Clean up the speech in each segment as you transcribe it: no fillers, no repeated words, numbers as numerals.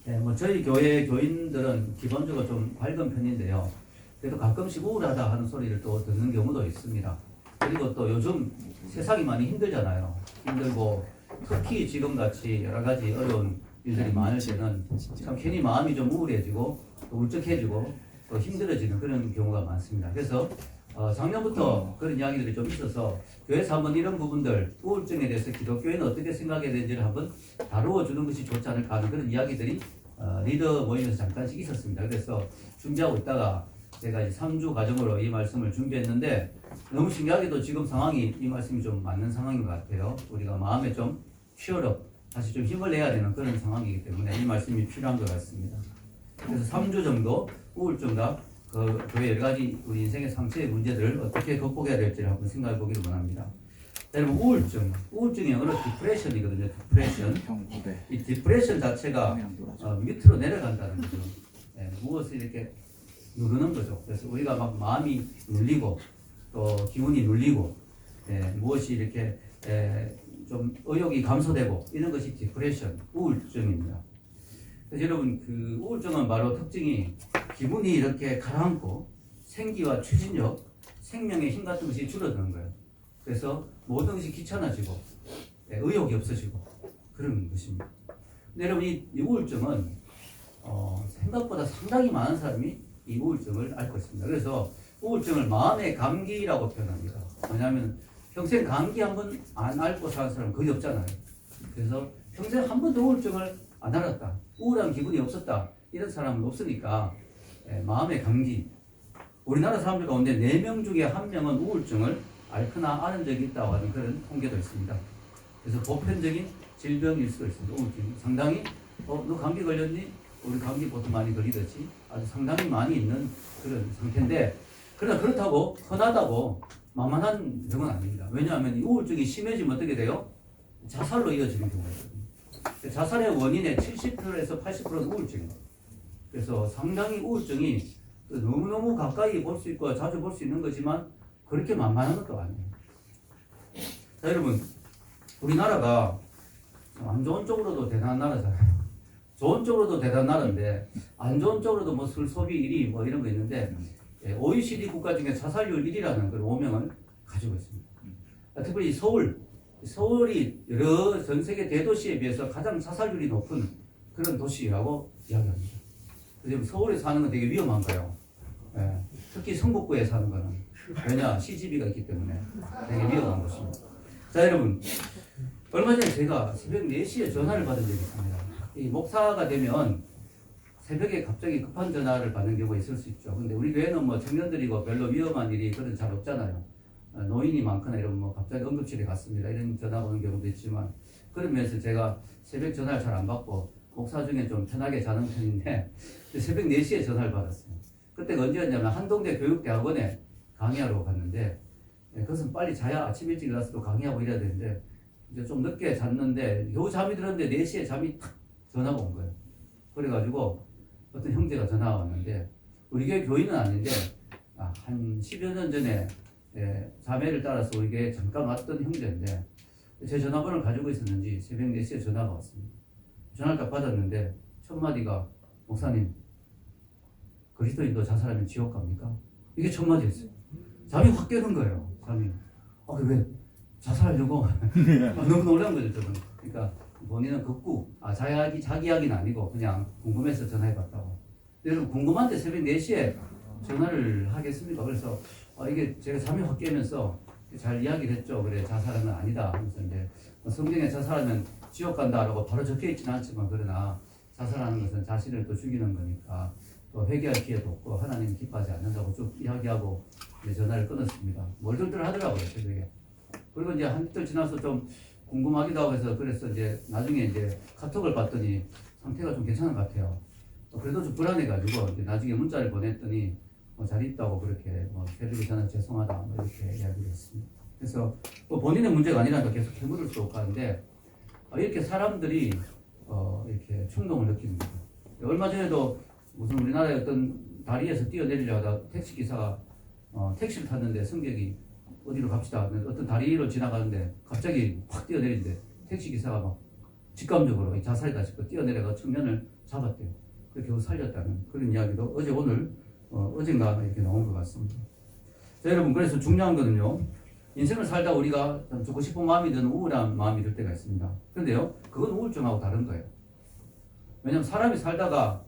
네, 뭐 저희 교회 교인들은 기본적으로 좀 밝은 편인데요. 그래도 가끔씩 우울하다 하는 소리를 또 듣는 경우도 있습니다. 그리고 또 요즘 세상이 많이 힘들잖아요. 힘들고 특히 지금같이 여러 가지 어려운 일들이 많을 때는 참 괜히 마음이 좀 우울해지고 또 울적해지고 또 힘들어지는 그런 경우가 많습니다. 그래서 작년부터 그런 이야기들이 좀 있어서 교회에서 한번 이런 부분들 우울증에 대해서 기독교인은 어떻게 생각해야 되는지를 한번 다루어 주는 것이 좋지 않을까 하는 그런 이야기들이 리더 모임에서 잠깐씩 있었습니다. 그래서 준비하고 있다가 제가 이제 3주 과정으로 이 말씀을 준비했는데 너무 신기하게도 지금 상황이 이 말씀이 좀 맞는 상황인 것 같아요. 우리가 마음에 좀 치열업 다시 좀 힘을 내야 되는 그런 상황이기 때문에 이 말씀이 필요한 것 같습니다. 그래서 3주 정도 우울증과 그 여러 가지 우리 인생의 상처의 문제들을 어떻게 극복해야 될지를 한번 생각해 보기를 원합니다. 여러분 우울증이 영어로 디프레션이거든요. 디프레션. 이 디프레션 자체가 밑으로 내려간다는 거죠. 네, 무엇을 이렇게 누르는 거죠. 그래서 우리가 막 마음이 눌리고 또 기운이 눌리고 무엇이 이렇게 좀 의욕이 감소되고 이런 것이 디프레션, 우울증입니다. 그래서 여러분 그 우울증은 바로 특징이 기분이 이렇게 가라앉고 생기와 추진력, 생명의 힘 같은 것이 줄어드는 거예요. 그래서 모든 것이 귀찮아지고 의욕이 없어지고 그런 것입니다. 근데 여러분 이 우울증은 생각보다 상당히 많은 사람이 이 우울증을 앓고 있습니다. 그래서 우울증을 마음의 감기라고 표현합니다. 왜냐하면 평생 감기 한 번 안 앓고 사는 사람은 거의 없잖아요. 그래서 평생 한 번도 우울증을 안 앓았다, 우울한 기분이 없었다 이런 사람은 없으니까 마음의 감기. 우리나라 사람들 가운데 4명 중에 1명은 우울증을 앓거나 앓은 적이 있다고 하는 그런 통계도 있습니다. 그래서 보편적인 질병일 수도 있습니다. 우울증이 상당히 너 감기 걸렸니? 우리 감기 보통 많이 걸리듯이 아주 상당히 많이 있는 그런 상태인데, 그러나 그렇다고 흔하다고 만만한 병은 아닙니다. 왜냐하면 이 우울증이 심해지면 어떻게 돼요? 자살로 이어지는 경우가 있거든요. 자살의 원인의 70%에서 80%는 우울증입니다. 그래서 상당히 우울증이 너무너무 가까이 볼 수 있고 자주 볼 수 있는 거지만 그렇게 만만한 것도 아니에요. 자, 여러분, 우리나라가 안 좋은 쪽으로도 대단한 나라잖아요. 좋은 쪽으로도 대단한 나라인데 안 좋은 쪽으로도 뭐 술 소비 1위 뭐 이런 거 있는데 OECD 국가 중에 자살률 1위라는 그런 오명을 가지고 있습니다. 특별히 서울이 여러 전 세계 대도시에 비해서 가장 자살률이 높은 그런 도시라고 이야기합니다. 그래서 서울에 사는 건 되게 위험한 거예요. 특히 성북구에 사는 거는. 왜냐? CGV가 있기 때문에 되게 위험한 곳입니다. 자, 여러분, 얼마 전에 제가 새벽 4시에 전화를 받은 적이 있습니다. 이 목사가 되면 새벽에 갑자기 급한 전화를 받는 경우가 있을 수 있죠. 근데 우리 교회는 뭐 청년들이고 별로 위험한 일이 그런 잘 없잖아요. 노인이 많거나 이러면 뭐 갑자기 응급실에 갔습니다, 이런 전화 오는 경우도 있지만, 그런 면에서 제가 새벽 전화를 잘 안 받고 목사 중에 좀 편하게 자는 편인데 새벽 4시에 전화를 받았어요. 그때가 언제였냐면 한동대 교육대학원에 강의하러 갔는데, 그것은 빨리 자야 아침 일찍 일어나서 또 강의하고 이래야 되는데 이제 좀 늦게 잤는데 겨우 잠이 들었는데 4시에 잠이 탁 전화가 온 거예요. 그래가지고 어떤 형제가 전화가 왔는데, 우리 교회 교인은 아닌데 한 10여 년 전에 자매를 따라서 우리 교회에 잠깐 왔던 형제인데 제 전화번호를 가지고 있었는지 새벽 4시에 전화가 왔습니다. 전화를 딱 받았는데 첫 마디가, 목사님, 그리스도인도 자살하면 지옥 갑니까? 이게 첫 마디였어요. 잠이 확 깨는 거예요. 잠이. 왜 자살하려고? 너무 놀란 거죠, 저는. 그러니까 본인은 극구 자기 이야기는 아니고 그냥 궁금해서 전화해봤다고. 여러분, 궁금한데 새벽 4시에 전화를 하겠습니까? 그래서 이게 제가 잠이 확 깨면서 잘 이야기를 했죠. 그래, 자살은 아니다 하면서 이제 성경에 자살하면 지옥 간다라고 바로 적혀 있지는 않지만, 그러나 자살하는 것은 자신을 또 죽이는 거니까 또 회개할 기회도 없고 하나님은 기뻐하지 않는다고 쭉 이야기하고 전화를 끊었습니다. 멀들들 하더라고요, 새벽에. 그리고 이제 한 이틀 지나서 좀 궁금하기도 하고 해서, 그래서 이제 나중에 이제 카톡을 봤더니 상태가 좀 괜찮은 것 같아요. 그래도 좀 불안해가지고 이제 나중에 문자를 보냈더니 잘 있다고, 그렇게 새벽에 전화 죄송하다 이렇게 이야기를 했습니다. 그래서 본인의 문제가 아니라니까 계속 캐물을 수 없고 하는데 이렇게 사람들이 이렇게 충동을 느낍니다. 얼마 전에도 무슨 우리나라의 어떤 다리에서 뛰어내리려고 하다 택시 기사가 택시를 탔는데 승객이 어디로 갑시다, 어떤 다리로 지나가는데 갑자기 확 뛰어내리는데 택시 기사가 막 직감적으로 자살이다 싶고 뛰어내려가 청년을 잡았대요. 그렇게 겨우 살렸다는 그런 이야기도 어제 오늘 어젠가 이렇게 나온 것 같습니다. 자, 여러분 그래서 중요한 거는요. 인생을 살다 우리가 죽고 싶은 마음이 드는 우울한 마음이 들 때가 있습니다. 그런데요. 그건 우울증하고 다른 거예요. 왜냐하면 사람이 살다가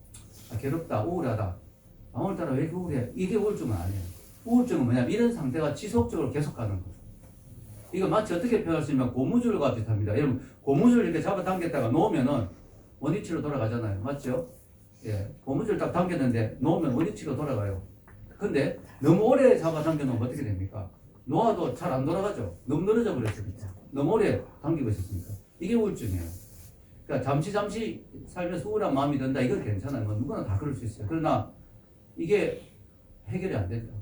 괴롭다, 우울하다. 오늘따라 왜 이렇게 우울해? 이게 우울증은 아니에요. 우울증은 뭐냐면 이런 상태가 지속적으로 계속가는 거예요. 이거 마치 어떻게 표현할 수 있냐면 고무줄과 비슷합니다. 여러분 고무줄 이렇게 잡아당겼다가 놓으면은 원위치로 돌아가잖아요. 맞죠? 예, 고무줄 딱 당겼는데 놓으면 원위치로 돌아가요. 근데 너무 오래 잡아당겨 놓으면 어떻게 됩니까? 놓아도 잘 안 돌아가죠. 너무 늘어져 버렸으니까. 너무 오래 당기고 있었으니까. 이게 우울증이에요. 그러니까 잠시 살면서 우울한 마음이 든다. 이건 괜찮아요. 뭐 누구나 다 그럴 수 있어요. 그러나 이게 해결이 안 된다.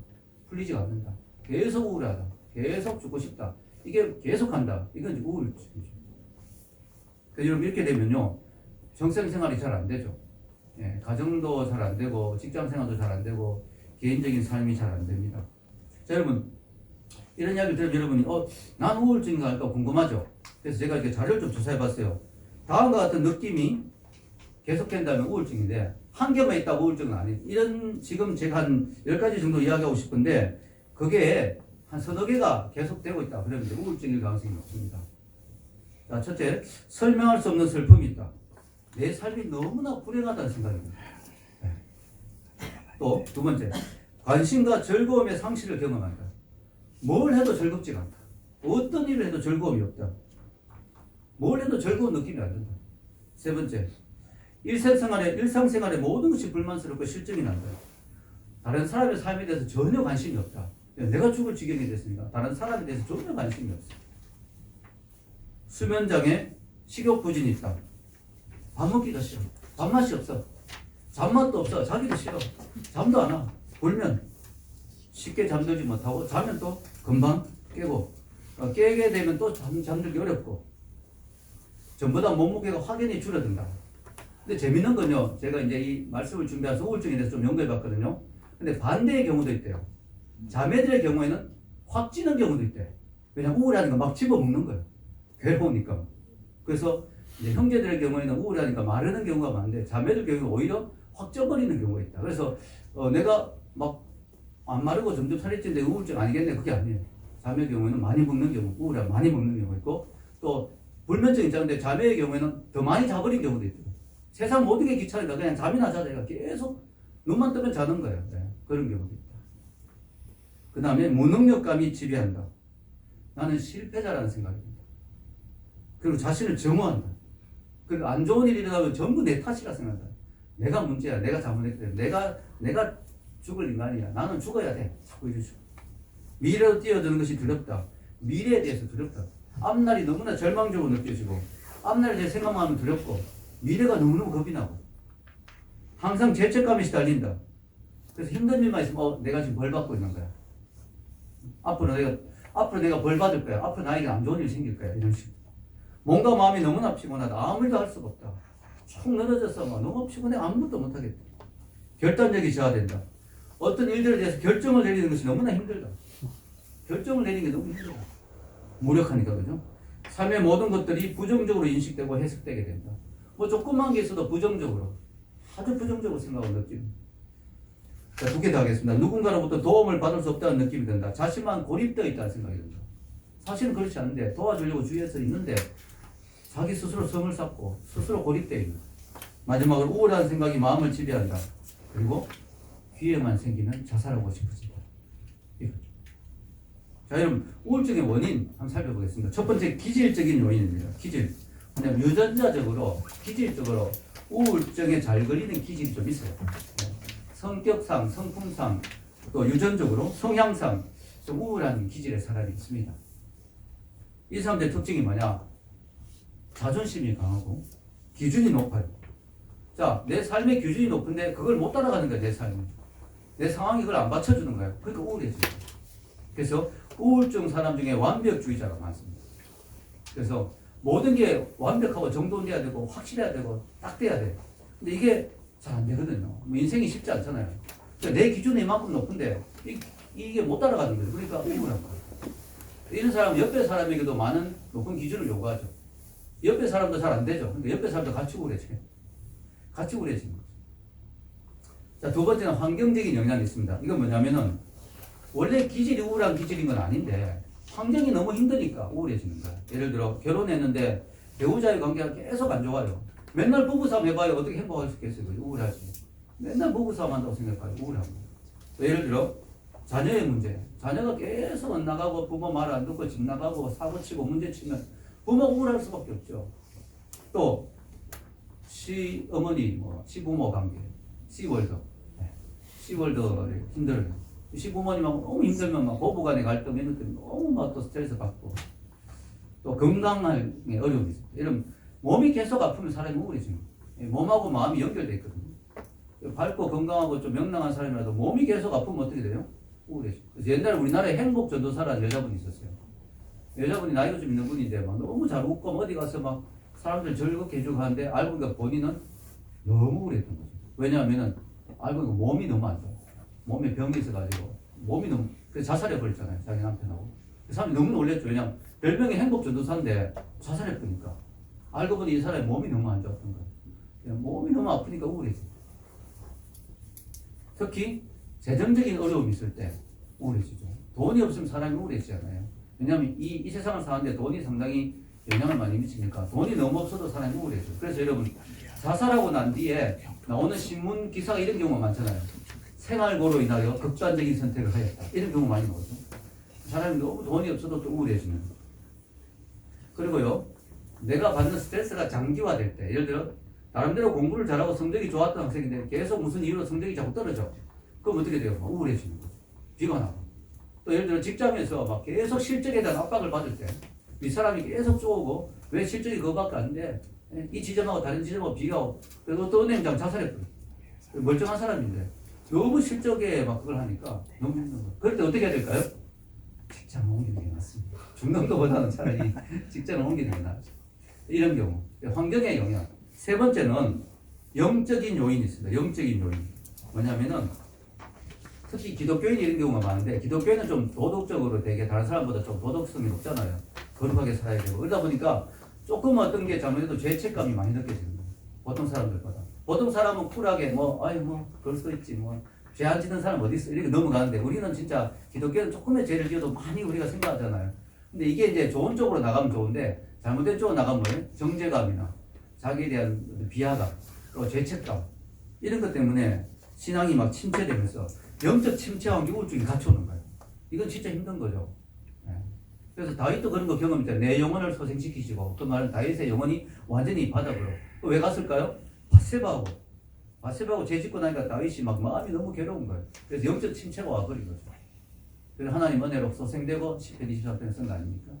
풀리지가 않는다. 계속 우울하다. 계속 죽고 싶다. 이게 계속한다. 이건 우울증이죠. 그래서 여러분 이렇게 되면요. 정생생활이 잘 안 되죠. 예, 가정도 잘 안 되고 직장생활도 잘 안 되고 개인적인 삶이 잘 안 됩니다. 자, 여러분 이런 이야기를 들으면 여러분이 난 우울증인가 할까 궁금하죠. 그래서 제가 이렇게 자료를 좀 조사해 봤어요. 다음과 같은 느낌이 계속된다면 우울증인데 한 개만 있다고 우울증은 아니에요. 이런 지금 제가 한 10가지 정도 이야기하고 싶은데 그게 한 서너 개가 계속되고 있다. 그러면 이제 우울증일 가능성이 높습니다. 자, 첫째, 설명할 수 없는 슬픔이 있다. 내 삶이 너무나 불행하다는 생각입니다. 또 두 번째, 관심과 즐거움의 상실을 경험한다. 뭘 해도 즐겁지가 않다. 어떤 일을 해도 즐거움이 없다. 뭘 해도 즐거운 느낌이 안 든다. 세 번째, 일상생활의 모든 것이 불만스럽고 실증이 난다. 다른 사람의 삶에 대해서 전혀 관심이 없다. 내가 죽을 지경이 됐으니까 다른 사람에 대해서 전혀 관심이 없어. 수면장애, 식욕부진이 있다. 밥 먹기가 싫어. 밥맛이 없어. 잠맛도 없어. 자기도 싫어. 잠도 안 와. 울면 쉽게 잠들지 못하고 자면 또 금방 깨고 깨게 되면 또 잠들기 어렵고 전보다 몸무게가 확연히 줄어든다. 근데 재밌는 건요. 제가 이제 이 말씀을 준비해서 우울증에 대해서 좀 연구해 봤거든요. 근데 반대의 경우도 있대요. 자매들의 경우에는 확 찌는 경우도 있대. 왜냐면 우울하니까 막 집어먹는 거예요. 괴로우니까. 그래서 이제 형제들의 경우에는 우울하니까 마르는 경우가 많은데 자매들 경우에 오히려 확 쪄버리는 경우가 있다. 그래서 내가 막 안 마르고 점점 살이 찌는데 우울증 아니겠네. 그게 아니에요. 자매의 경우에는 많이 먹는 경우, 우울하면 많이 먹는 경우 있고 또 불면증 있자는데 자매의 경우에는 더 많이 자버린 경우도 있고 세상 모든 게 귀찮으니까 그냥 잠이나 자자. 얘가 계속 눈만 뜨면 자는 거예요. 네. 그런 경우도 있다. 그 다음에 무능력감이 지배한다. 나는 실패자라는 생각이 듭니다. 그리고 자신을 정오한다. 그리고 안 좋은 일이 일어나면 전부 내 탓이라 생각한다. 내가 문제야. 내가 잘못했대. 내가 죽을 인간이야. 나는 죽어야 돼. 자꾸 이러죠. 미래로 뛰어드는 것이 두렵다. 미래에 대해서 두렵다. 앞날이 너무나 절망적으로 느껴지고 앞날에 대해 생각만 하면 두렵고 미래가 너무너무 겁이 나고 항상 죄책감이 시달린다. 그래서 힘든 일만 있으면 내가 지금 벌 받고 있는 거야. 앞으로 내가 벌 받을 거야. 앞으로 나에게 안 좋은 일이 생길 거야. 이런 식으로. 뭔가 마음이 너무나 피곤하다. 아무 일도 할 수가 없다. 쭉 늘어져서 너무 피곤해. 아무것도 못하겠다. 결단력이 저하된다. 어떤 일들에 대해서 결정을 내리는 것이 너무나 힘들다. 결정을 내리는 게 너무 힘들다. 무력하니까. 그죠? 삶의 모든 것들이 부정적으로 인식되고 해석되게 된다. 뭐 조그만 게 있어도 부정적으로 아주 부정적으로 생각하고 느끼는. 자, 두 개 더 하겠습니다. 누군가로부터 도움을 받을 수 없다는 느낌이 든다. 자신만 고립되어 있다는 생각이 든다. 사실은 그렇지 않은데 도와주려고 주위에서 있는데 자기 스스로 성을 쌓고 스스로 고립되어 있는. 마지막으로 우울한 생각이 마음을 지배한다. 그리고 기회만 생기면 자살하고 싶어진다. 이거죠. 자, 여러분 우울증의 원인 한번 살펴보겠습니다. 첫 번째 기질적인 요인입니다. 기질. 그냥 유전자적으로 기질적으로 우울증에 잘 걸리는 기질이 좀 있어요. 성격상, 성품상, 또 유전적으로 성향상 좀 우울한 기질의 사람이 있습니다. 이 사람들의 특징이 뭐냐? 자존심이 강하고 기준이 높아요. 자, 내 삶의 기준이 높은데 그걸 못 따라가는 거야. 내 삶이. 내 상황이 그걸 안 받쳐주는 거예요. 그러니까 우울해져요. 그래서 우울증 사람 중에 완벽주의자가 많습니다. 그래서 모든 게 완벽하고 정돈돼야 되고 확실해야 되고 딱 돼야 돼. 근데 이게 잘 안 되거든요. 뭐 인생이 쉽지 않잖아요. 그러니까 내 기준이 이만큼 높은데 이게 못 따라가는 거예요. 그러니까 우울한 거예요. 이런 사람은 옆에 사람에게도 많은 높은 기준을 요구하죠. 옆에 사람도 잘 안 되죠. 근데 옆에 사람도 같이 우울해져요. 같이 우울해지는 거죠. 자, 두 번째는 환경적인 영향이 있습니다. 이건 뭐냐면은 원래 기질이 우울한 기질인 건 아닌데 환경이 너무 힘드니까 우울해지는 거야. 예를 들어 결혼했는데 배우자의 관계가 계속 안 좋아요. 맨날 부부싸움 해봐요. 어떻게 행복할 수 있겠어요? 우울하지. 맨날 부부싸움 한다고 생각해요. 우울하고. 예를 들어 자녀의 문제. 자녀가 계속 엇나가고 부모 말 안 듣고 집 나가고 사고치고 문제치면 부모가 우울할 수밖에 없죠. 또 시어머니, 시부모 관계, 시월드. 시월드 힘들어요. 시부모님하고 너무 힘들면 막 부부간의 갈등 이런 것 때문에 너무 막 또 스트레스 받고 또 건강에 어려움이 있어요. 이런 몸이 계속 아프면 사람이 우울해지는 거예요. 몸하고 마음이 연결되어 있거든요. 밝고 건강하고 좀 명랑한 사람이라도 몸이 계속 아프면 어떻게 돼요? 우울해지죠. 그래서 옛날에 우리나라에 행복 전도사라는 여자분이 있었어요. 여자분이 나이가 좀 있는 분인데 막 너무 잘 웃고 어디 가서 막 사람들 즐겁게 해주고 하는데 알고 보니까 본인은 너무 우울했던 거죠. 왜냐하면은 알고 보니까 몸이 너무 안 좋아요. 몸에 병이 있어가지고 몸이 너무 그래서 자살해버렸잖아요. 자기 남편하고. 그 사람이 너무 놀랬죠. 왜냐하면 별명이 행복 전도사인데 자살해버리니까 알고 보니 이 사람의 몸이 너무 안 좋았던 거예요. 그냥 몸이 너무 아프니까 우울해져요. 특히 재정적인 어려움이 있을 때 우울해지죠. 돈이 없으면 사람이 우울해지잖아요. 왜냐하면 이 세상을 사는데 돈이 상당히 영향을 많이 미치니까 돈이 너무 없어도 사람이 우울해져요. 그래서 여러분 자살하고 난 뒤에 나오는 신문 기사가 이런 경우가 많잖아요. 생활고로 인하여 극단적인 선택을 하였다. 이런 경우 많이 나오죠. 사람이 너무 돈이 없어도 또 우울해지는 거죠. 그리고요, 내가 받는 스트레스가 장기화될 때, 예를 들어 나름대로 공부를 잘하고 성적이 좋았던 학생인데 계속 무슨 이유로 성적이 자꾸 떨어져. 그럼 어떻게 돼요? 우울해지는 거죠. 비관하고. 또 예를 들어 직장에서 막 계속 실적에 대한 압박을 받을 때, 이 사람이 계속 쪼고 왜 실적이 그거밖에 안 돼? 이 지점하고 다른 지점하고 비교하고 그리고 또 은행장 자살했거든. 멀쩡한 사람인데 너무 실적에 막 그걸 하니까 너무 힘든 거예요. 그럴 때 어떻게 해야 될까요? 직장 옮기는 게 낫습니다. 죽는 것보다는 차라리 직장을 옮기는 게 낫죠. 이런 경우 환경의 영향. 세 번째는 영적인 요인이 있습니다. 영적인 요인. 뭐냐면은 특히 기독교인 이런 경우가 많은데 기독교인은 좀 도덕적으로 되게 다른 사람보다 좀 도덕성이 높잖아요. 거룩하게 살아야 되고 그러다 보니까 조금 어떤 게 잘못해도 죄책감이 많이 느껴지는 거예요. 보통 사람들보다. 보통 사람은 쿨하게 그럴 수 있지 죄 안 짓는 사람 어디 있어 이렇게 넘어가는데 우리는 진짜 기독교는 조금의 죄를 지어도 많이 우리가 생각하잖아요. 근데 이게 이제 좋은 쪽으로 나가면 좋은데 잘못된 쪽으로 나가면 뭐예요? 정죄감이나 자기에 대한 비하감, 또 죄책감 이런 것 때문에 신앙이 막 침체되면서 영적 침체와 우울증이 같이 오는 거예요. 이건 진짜 힘든 거죠. 그래서 다윗도 그런 거 경험했잖아요. 내 영혼을 소생시키시고 그 말은 다윗의 영혼이 완전히 바닥으로. 왜 갔을까요? 바세바하고 죄 짓고 나니까 다윗이 막 마음이 너무 괴로운 거예요. 그래서 영적 침체가 와버린 거죠. 그래서 하나님 은혜로 소생되고 10편 24편에 쓴 거 아닙니까?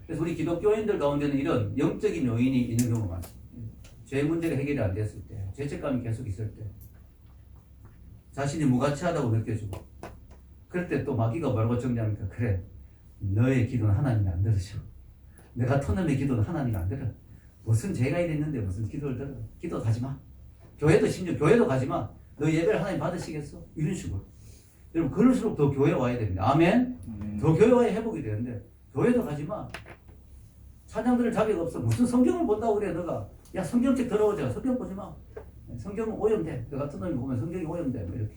그래서 우리 기독교인들 가운데는 이런 영적인 요인이 있는 경우가 많습니다. 죄 문제가 해결이 안 됐을 때, 죄책감이 계속 있을 때, 자신이 무가치하다고 느껴지고 그럴 때 또 마귀가 뭐라고 정리합니까? 그래, 너의 기도는 하나님이 안 들으셔. 내 같은 놈의 기도는 하나님이 안 들어. 무슨 죄가 이랬는데 무슨 기도를 들어. 기도 가지 마. 교회도 심지어 교회도 가지 마. 너 예배를 하나님 받으시겠어? 이런 식으로. 여러분 그럴수록 더 교회 와야 됩니다. 아멘? 더 교회 와야 회복이 되는데 교회도 가지 마. 찬양 들을 자격 없어. 무슨 성경을 본다고 그래 너가. 야 성경책 들어오자. 성경 보지 마. 성경은 오염돼. 너 같은 놈이 보면 성경이 오염돼. 이렇게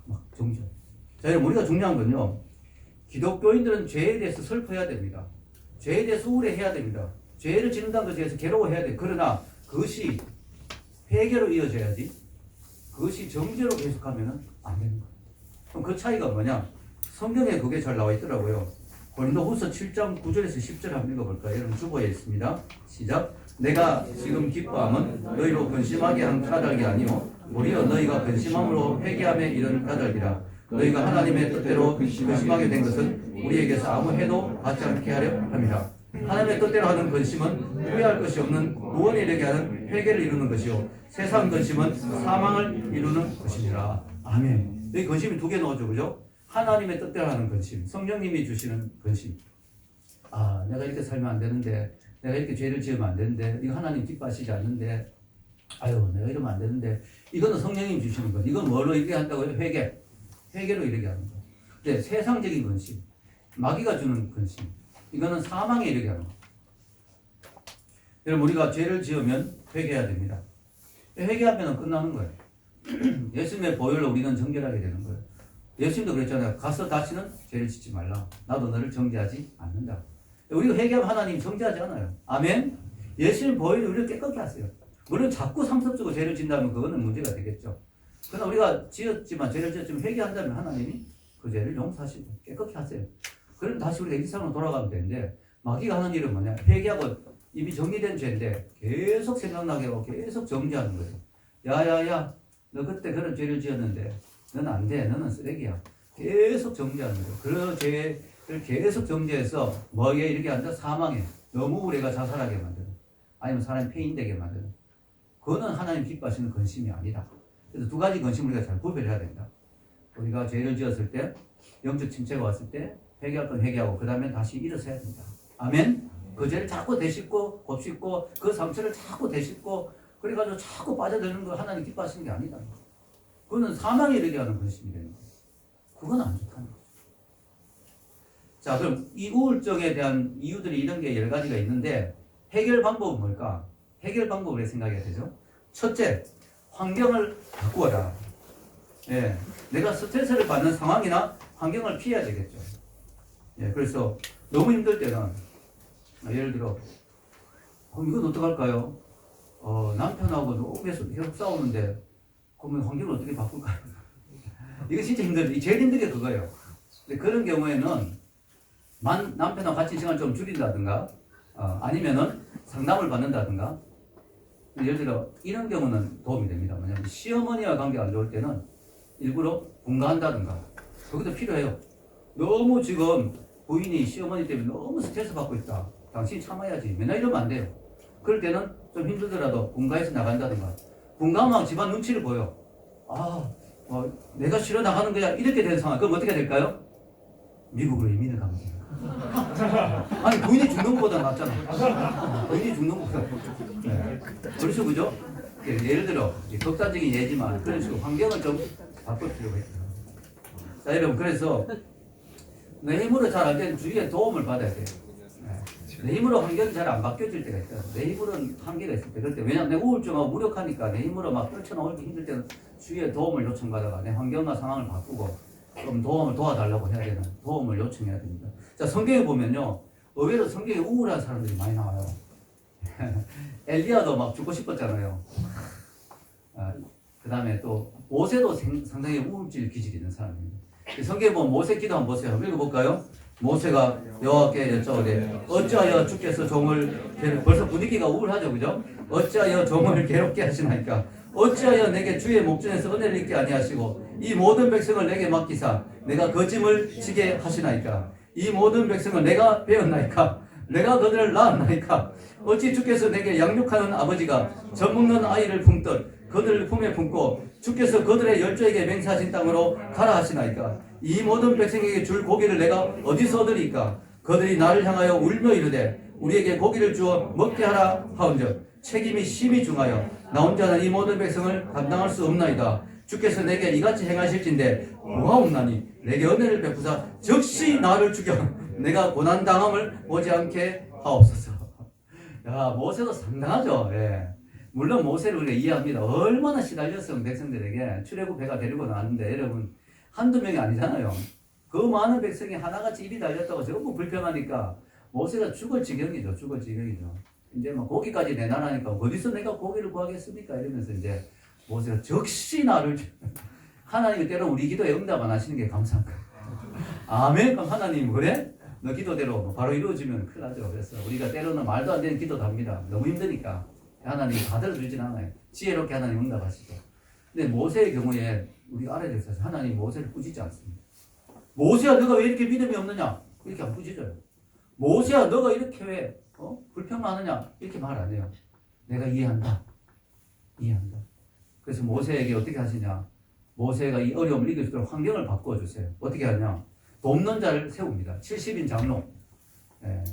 막 정죄. 자 여러분 우리가 중요한 건요. 기독교인들은 죄에 대해서 슬퍼해야 됩니다. 죄에 대해서 우울해해야 됩니다. 죄를 짓는다는 것에 대해서 괴로워해야 돼. 그러나 그것이 회개로 이어져야지 그것이 정죄로 계속하면 안 되는 거예요. 그럼 그 차이가 뭐냐? 성경에 그게 잘 나와 있더라고요. 고린도후서 7장 9절에서 10절 한번 읽어볼까요? 여러분 주보에 있습니다. 시작. 내가 지금 기뻐함은 너희로 근심하게 한 까닭이 아니오 오히려 너희가 근심함으로 회개함에 이른 까닭이라. 너희가 하나님의 뜻대로 근심하게 된 것은 우리에게서 아무 해도 받지 않게 하려 함이라. 하나님의 뜻대로 하는 근심은 후회할 것이 없는 구원에 이르게 하는 회개를 이루는 것이요 세상 근심은 사망을 이루는 것이니라. 아멘. 여기 근심이 두 개 나오죠, 그죠? 하나님의 뜻대로 하는 근심, 성령님이 주시는 근심. 아, 내가 이렇게 살면 안 되는데, 내가 이렇게 죄를 지으면 안 되는데, 이거 하나님 기뻐하시지 않는데, 아유, 내가 이러면 안 되는데, 이거는 성령님이 주시는 것. 이건 뭘로 이렇게 한다고요? 회개로 이렇게 하는 거. 근데 세상적인 근심, 마귀가 주는 근심, 이거는 사망에 이르게 하는 거. 여러분 우리가 죄를 지으면 회개해야 됩니다. 회개하면 끝나는 거예요. 예수님의 보혈로 우리는 정결하게 되는 거예요. 예수님도 그랬잖아요. 가서 다시는 죄를 짓지 말라. 나도 너를 정죄하지 않는다. 우리가 회개하면 하나님 정죄하지 않아요. 아멘. 예수님 보혈이 우리를 깨끗게 하세요. 물론 자꾸 상습적으로 죄를 짓는다면 그거는 문제가 되겠죠. 그러나 우리가 지었지만 죄를 지었지만 회개한다면 하나님이 그 죄를 용서하시고 깨끗게 하세요. 그럼 다시 우리가 일상으로 돌아가면 되는데 마귀가 하는 일은 뭐냐? 회개하고 이미 정리된 죄인데 계속 생각나게 하고 계속 정죄하는 거예요. 야야야 너 그때 그런 죄를 지었는데 너는 안 돼. 너는 쓰레기야. 계속 정죄하는 거예요. 그런 죄를 계속 정죄해서 뭐에 이렇게 앉아 사망해. 너무 우리가 자살하게 만드는 아니면 사람이 폐인되게 만드는 그거는 하나님 기뻐하시는 근심이 아니다. 그래서 두 가지 근심을 우리가 잘 구별해야 된다. 우리가 죄를 지었을 때 영적 침체가 왔을 때 회개할 건 회개하고 그 다음에 다시 일어서야 된다. 아멘. 그 죄를 자꾸 되씹고 곱씹고 그 상처를 자꾸 되씹고 그래가지고 자꾸 빠져드는 거 하나님 기뻐하시는 게 아니다. 그거는 사망에 이르게 하는 근심이 되는 거예요. 그건 안 좋다는 거죠. 자, 그럼 이 우울증에 대한 이유들이 이런 게 여러 가지가 있는데 해결 방법은 뭘까? 해결 방법을 왜 생각해야 되죠? 첫째, 환경을 바꾸어라. 예, 내가 스트레스를 받는 상황이나 환경을 피해야 되겠죠. 예, 그래서 너무 힘들 때는 예를 들어 이건 어떡할까요? 남편하고 너무 계속 싸우는데 그러면 환경을 어떻게 바꿀까요? 이거 진짜 힘들죠. 제일 힘든 게 그거예요. 근데 그런 경우에는 남편하고 같이 시간을 좀 줄인다든가 아니면은 상담을 받는다든가 예를 들어 이런 경우는 도움이 됩니다. 뭐냐면 시어머니와 관계가 안 좋을 때는 일부러 분가한다든가 그것도 필요해요. 너무 지금 부인이 시어머니 때문에 너무 스트레스 받고 있다. 당신이 참아야지. 맨날 이러면 안 돼요. 그럴 때는 좀 힘들더라도 분가해서 나간다든가 분가하면 집안 눈치를 보여. 내가 싫어 나가는 거야. 이렇게 된 상황. 그럼 어떻게 될까요? 미국으로 이민을 가면 돼요. 아니 부인이 죽는 것보다 낫잖아. 부인이 죽는 것보다. 네. 그렇죠, 그죠? 예를 들어 극단적인 예지만 그런 식으로 환경을 좀 바꿀 필요가 있다. 자, 여러분 그래서 내 힘으로 잘 안 되는 주위에 도움을 받아야 돼요. 내 힘으로 환경이 잘 안 바뀌어질 때가 있어요. 내 힘으로는 한계가 있을 때. 그럴 때 왜냐면 내 우울증하고 무력하니까 내 힘으로 막 떨쳐나오기 힘들 때는 주위에 도움을 요청받아가 내 환경과 상황을 바꾸고 좀 도움을 도와달라고 해야 되는 도움을 요청해야 됩니다. 자, 성경에 보면요. 의외로 성경에 우울한 사람들이 많이 나와요. 엘리야도 막 죽고 싶었잖아요. 그 다음에 또 모세도 상당히 우울질 기질이 있는 사람입니다. 성경에 보면 모세 기도 한번 보세요. 한번 읽어볼까요? 모세가 여호와께 여쭤오되 어찌하여 주께서 종을 벌써 분위기가 우울하죠, 그죠? 어찌하여 종을 괴롭게 하시나이까? 어찌하여 내게 주의 목전에서 은혜를 잊게 아니하시고 이 모든 백성을 내게 맡기사 내가 그 짐을 지게 하시나이까? 이 모든 백성을 내가 배웠나이까? 내가 그들을 낳았나이까? 어찌 주께서 내게 양육하는 아버지가 젖먹는 아이를 품듯 그들을 품에 품고 주께서 그들의 열조에게 맹세하신 땅으로 가라 하시나이까? 이 모든 백성에게 줄 고기를 내가 어디서 얻으리까? 그들이 나를 향하여 울며 이르되 우리에게 고기를 주어 먹게 하라 하온즉 책임이 심히 중하여 나 혼자는 이 모든 백성을 감당할 수 없나이다. 주께서 내게 이같이 행하실진데 뭐하옵나니 내게 은혜를 베푸사 즉시 나를 죽여 내가 고난당함을 보지 않게 하옵소서. 야, 모세도 상당하죠. 예. 물론 모세를 우리가 이해합니다. 얼마나 시달렸으면 백성들에게 출애굽해가 데리고 나왔는데 여러분 한두 명이 아니잖아요. 그 많은 백성이 하나같이 입이 달렸다고 전부 불평하니까 모세가 죽을 지경이죠. 죽을 지경이죠. 이제 막 고기까지 내놔라니까 어디서 내가 고기를 구하겠습니까? 이러면서 이제 모세가 즉시 나를 하나님이 때로 우리 기도에 응답 안 하시는 게 감사한 거예요. 아멘. 그럼 하나님 그래? 너 기도대로 바로 이루어지면 큰일 나죠. 그래서 우리가 때로는 말도 안 되는 기도도 합니다. 너무 힘드니까. 하나님 다 들어주진 않아요. 지혜롭게 하나님 응답하시죠. 근데 모세의 경우에 우리가 알아야 될 사실 하나님 모세를 꾸짖지 않습니다. 모세야 너가 왜 이렇게 믿음이 없느냐? 이렇게 안 꾸짖어요. 모세야 너가 이렇게 왜 불평하느냐? 이렇게 말 안 해요. 내가 이해한다. 이해한다. 그래서 모세에게 어떻게 하시냐? 모세가 이 어려움을 이길 수 있도록 환경을 바꾸어 주세요. 어떻게 하냐? 돕는 자를 세웁니다. 70인 장로. 예.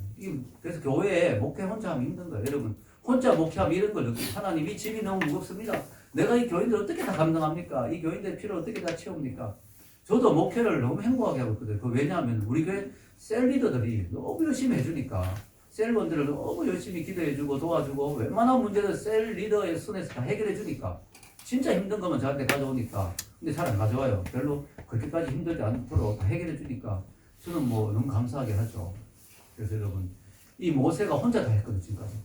그래서 교회에 목회 혼자 하면 힘든 거예요. 여러분 혼자 목회하면 이런 걸 느끼고 하나님 이 짐이 너무 무겁습니다. 내가 이 교인들 어떻게 다 감당합니까? 이 교인들 필요를 어떻게 다 채웁니까? 저도 목회를 너무 행복하게 하고 있거든요. 왜냐하면 우리 교회 셀리더들이 너무 열심히 해주니까 셀원들을 너무 열심히 기도해주고 도와주고 웬만한 문제는 셀 리더의 손에서 다 해결해주니까 진짜 힘든 거면 저한테 가져오니까 근데 잘 안 가져와요. 별로 그렇게까지 힘들지 않도록 다 해결해주니까 저는 뭐 너무 감사하게 하죠. 그래서 여러분 이 모세가 혼자 다 했거든요. 지금까지.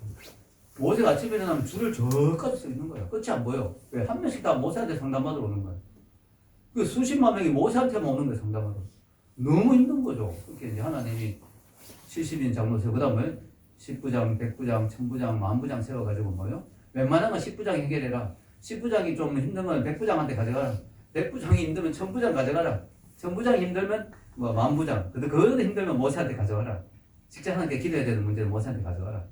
모세가 아침에 일어나면 줄을 저까지 서 있는 거예요. 끝이 안 보여. 왜? 한 명씩 다 모세한테 상담받으러 오는 거예요. 그 수십만 명이 모세한테만 오는 거예요. 상담하러. 너무 힘든 거죠. 그렇게 이제 하나님이 70인 장로 세우고 그다음에 10부장, 100부장, 1000부장, 10,000부장 세워가지고 뭐요? 웬만한 건 10부장 해결해라. 10부장이 좀 힘든 건 100부장한테 가져가라. 100부장이 힘들면 1000부장 가져가라. 1000부장이 힘들면 뭐 10,000부장. 근데 그거도 힘들면 모세한테 가져가라. 직접 하나님께 기도해야 되는 문제는 모세한테 가져가라.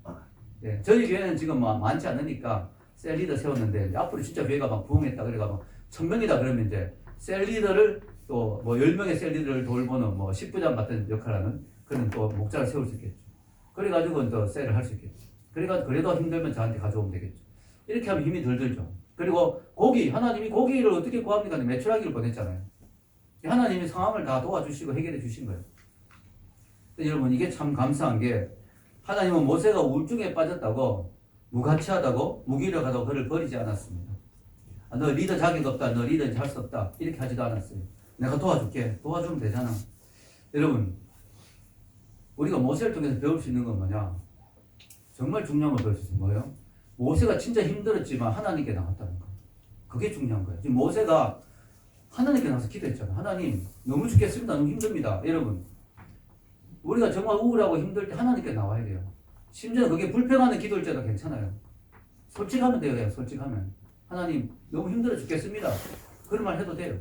예, 저희 교회는 지금 많지 않으니까 셀 리더 세웠는데 이제 앞으로 진짜 교회가 막 부흥했다 그래가 막 1000명이다 그러면 이제 셀 리더를 또 뭐 10명의 셀 리더를 돌보는 뭐 10부장 같은 역할하는 그런 또 목자를 세울 수 있겠죠. 그래가지고 또 셀을 할 수 있겠죠. 그래가지고 그래도 힘들면 저한테 가져오면 되겠죠. 이렇게 하면 힘이 덜 들죠. 그리고 고기, 하나님이 고기를 어떻게 구합니까? 메추라기를 보냈잖아요. 하나님이 상황을 다 도와주시고 해결해 주신 거예요. 여러분 이게 참 감사한 게 하나님은 모세가 우울증에 빠졌다고 무가치하다고 무기력하다고 그를 버리지 않았습니다. 너 리더 자격 없다. 너 리더 할 수 없다. 이렇게 하지도 않았어요. 내가 도와줄게. 도와주면 되잖아. 여러분 우리가 모세를 통해서 배울 수 있는 건 뭐냐? 정말 중요한 걸 배울 수 있어요. 뭐예요? 모세가 진짜 힘들었지만 하나님께 나왔다는 거. 그게 중요한 거예요. 지금 모세가 하나님께 나와서 기도했잖아요. 하나님 너무 죽겠습니다. 너무 힘듭니다. 여러분 우리가 정말 우울하고 힘들 때 하나님께 나와야 돼요. 심지어 그게 불평하는 기도일지라도 괜찮아요. 솔직하면 돼요. 솔직하면. 하나님 너무 힘들어 죽겠습니다. 그런 말 해도 돼요.